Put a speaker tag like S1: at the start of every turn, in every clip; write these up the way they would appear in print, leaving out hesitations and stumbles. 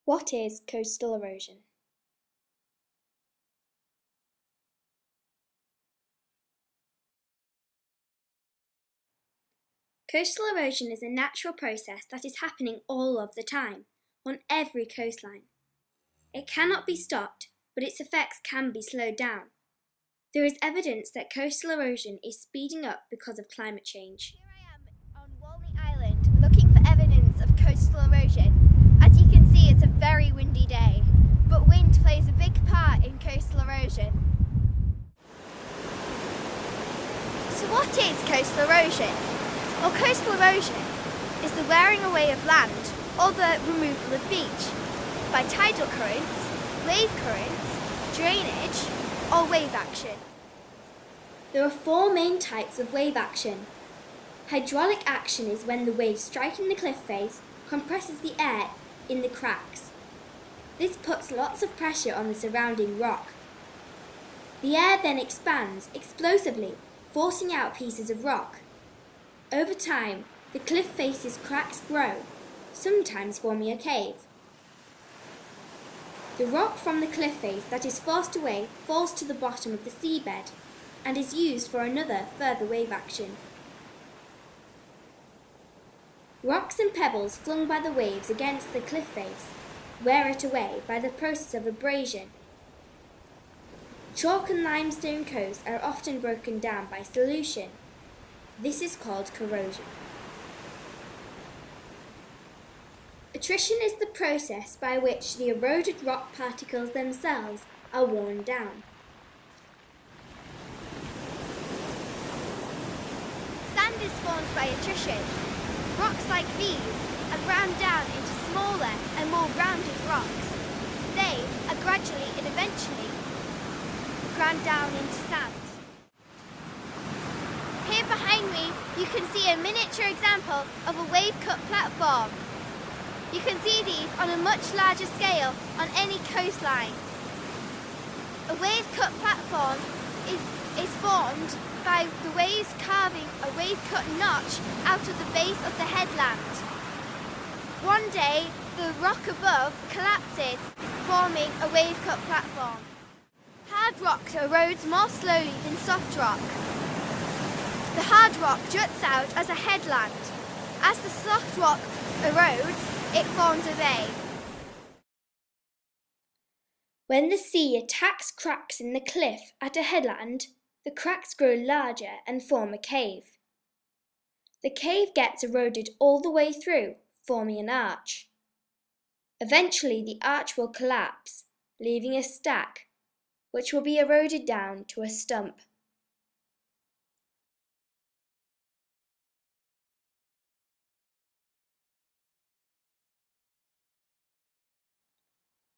S1: What is coastal erosion? Coastal erosion is a natural process that is happening all of the time, on every coastline. It cannot be stopped, but its effects can be slowed down. There is evidence that coastal erosion is speeding up because of climate change.
S2: Here I am on Walney Island looking for evidence of coastal erosion. As you can see, it's a very windy day, but wind plays a big part in coastal erosion. So what is coastal erosion? Well, coastal erosion is the wearing away of land or the removal of beach by tidal currents, wave currents, drainage or wave action.
S1: There are four main types of wave action. Hydraulic action is when the wave striking the cliff face compresses the air in the cracks. This puts lots of pressure on the surrounding rock. The air then expands explosively, forcing out pieces of rock. Over time, the cliff face's cracks grow, sometimes forming a cave. The rock from the cliff face that is forced away falls to the bottom of the seabed and is used for another further wave action. Rocks and pebbles flung by the waves against the cliff face wear it away by the process of abrasion. Chalk and limestone coasts are often broken down by solution. This is called corrosion. Attrition is the process by which the eroded rock particles themselves are worn down.
S2: Sand is formed by attrition. Rocks like these are ground down into smaller and more rounded rocks. They are gradually and eventually ground down into sand. Here behind me you can see a miniature example of a wave-cut platform. You can see these on a much larger scale on any coastline. A wave-cut platform is formed by the waves carving a wave-cut notch out of the base of the headland. One day, the rock above collapses, forming a wave-cut platform. Hard rock erodes more slowly than soft rock. The hard rock juts out as a headland. As the soft rock erodes, it forms a bay.
S1: When the sea attacks cracks in the cliff at a headland, the cracks grow larger and form a cave. The cave gets eroded all the way through, forming an arch. Eventually the arch will collapse, leaving a stack, which will be eroded down to a stump.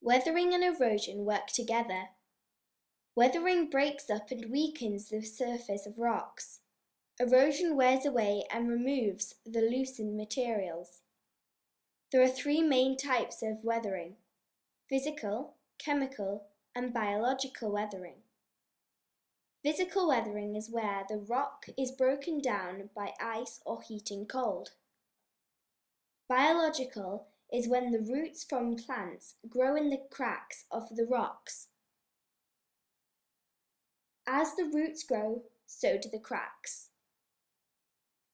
S1: Weathering and erosion work together. Weathering breaks up and weakens the surface of rocks. Erosion wears away and removes the loosened materials. There are three main types of weathering: physical, chemical, and biological weathering. Physical weathering is where the rock is broken down by ice or heating cold. Biological is when the roots from plants grow in the cracks of the rocks. As the roots grow, so do the cracks.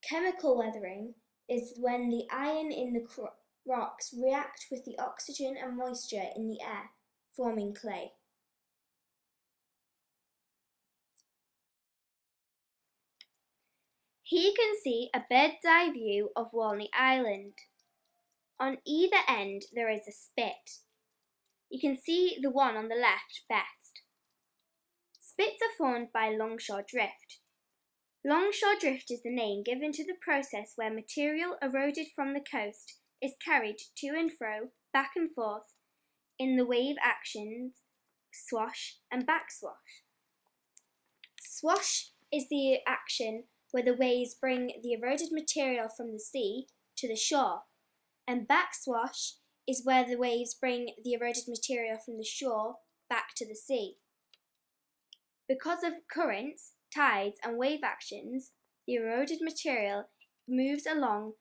S1: Chemical weathering is when the iron in the rocks react with the oxygen and moisture in the air, forming clay. Here you can see a bird's-eye view of Walney Island. On either end there is a spit. You can see the one on the left best. Spits are formed by longshore drift. Longshore drift is the name given to the process where material eroded from the coast is carried to and fro, back and forth, in the wave actions, swash and backswash. Swash is the action where the waves bring the eroded material from the sea to the shore, and backswash is where the waves bring the eroded material from the shore back to the sea. Because of currents, tides and wave actions, the eroded material moves along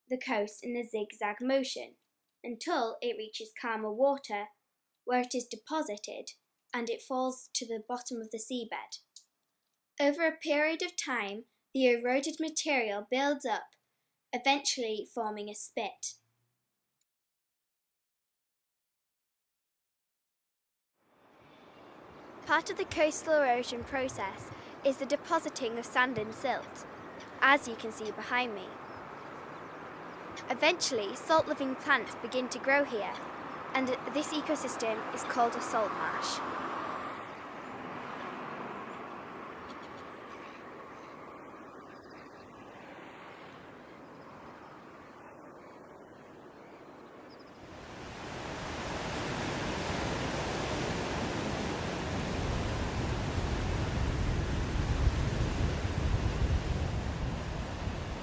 S1: the coast in a zigzag motion until it reaches calmer water, where it is deposited and it falls to the bottom of the seabed. Over a period of time, the eroded material builds up, eventually forming a spit.
S2: Part of the coastal erosion process is the depositing of sand and silt, as you can see behind me. Eventually, salt-living plants begin to grow here, and this ecosystem is called a salt marsh.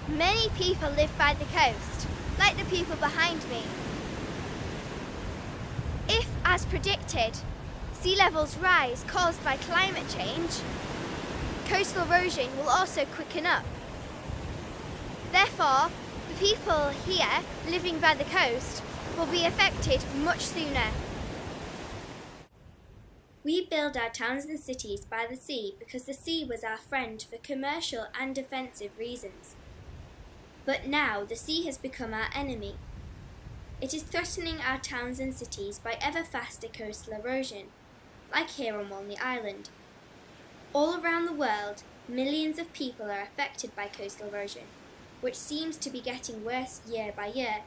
S2: Many people live by the coast, like the people behind me. If, as predicted, sea levels rise caused by climate change, coastal erosion will also quicken up. Therefore, the people here living by the coast will be affected much sooner.
S1: We build our towns and cities by the sea because the sea was our friend for commercial and defensive reasons. But now the sea has become our enemy. It is threatening our towns and cities by ever faster coastal erosion, like here on Walney Island. All around the world, millions of people are affected by coastal erosion, which seems to be getting worse year by year.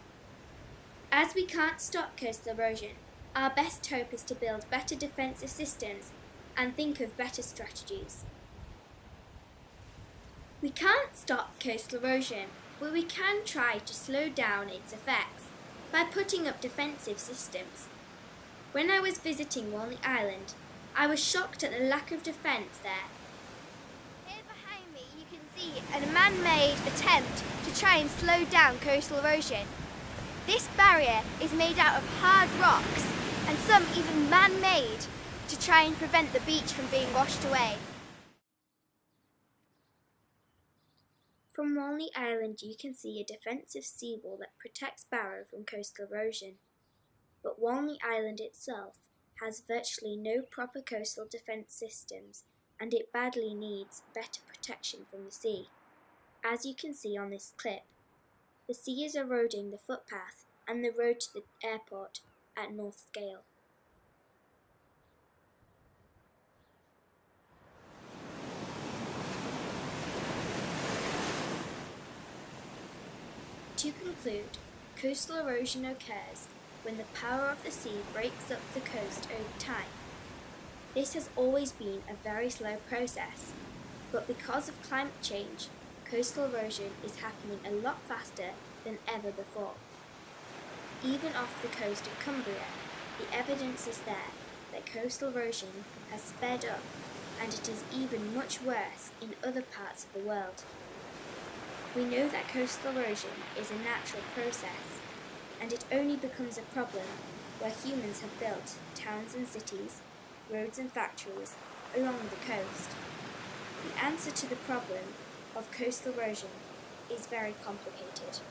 S1: As we can't stop coastal erosion, our best hope is to build better defensive systems and think of better strategies. We can't stop coastal erosion, but we can try to slow down its effects by putting up defensive systems. When I was visiting Walney Island, I was shocked at the lack of defence there.
S2: Here behind me you can see a man-made attempt to try and slow down coastal erosion. This barrier is made out of hard rocks, and some even man-made, to try and prevent the beach from being washed away.
S1: From Walney Island you can see a defensive seawall that protects Barrow from coastal erosion. But Walney Island itself has virtually no proper coastal defence systems, and it badly needs better protection from the sea. As you can see on this clip, the sea is eroding the footpath and the road to the airport at North Scale. To conclude, coastal erosion occurs when the power of the sea breaks up the coast over time. This has always been a very slow process, but because of climate change, coastal erosion is happening a lot faster than ever before. Even off the coast of Cumbria, the evidence is there that coastal erosion has sped up, and it is even much worse in other parts of the world. We know that coastal erosion is a natural process, and it only becomes a problem where humans have built towns and cities, roads and factories along the coast. The answer to the problem of coastal erosion is very complicated.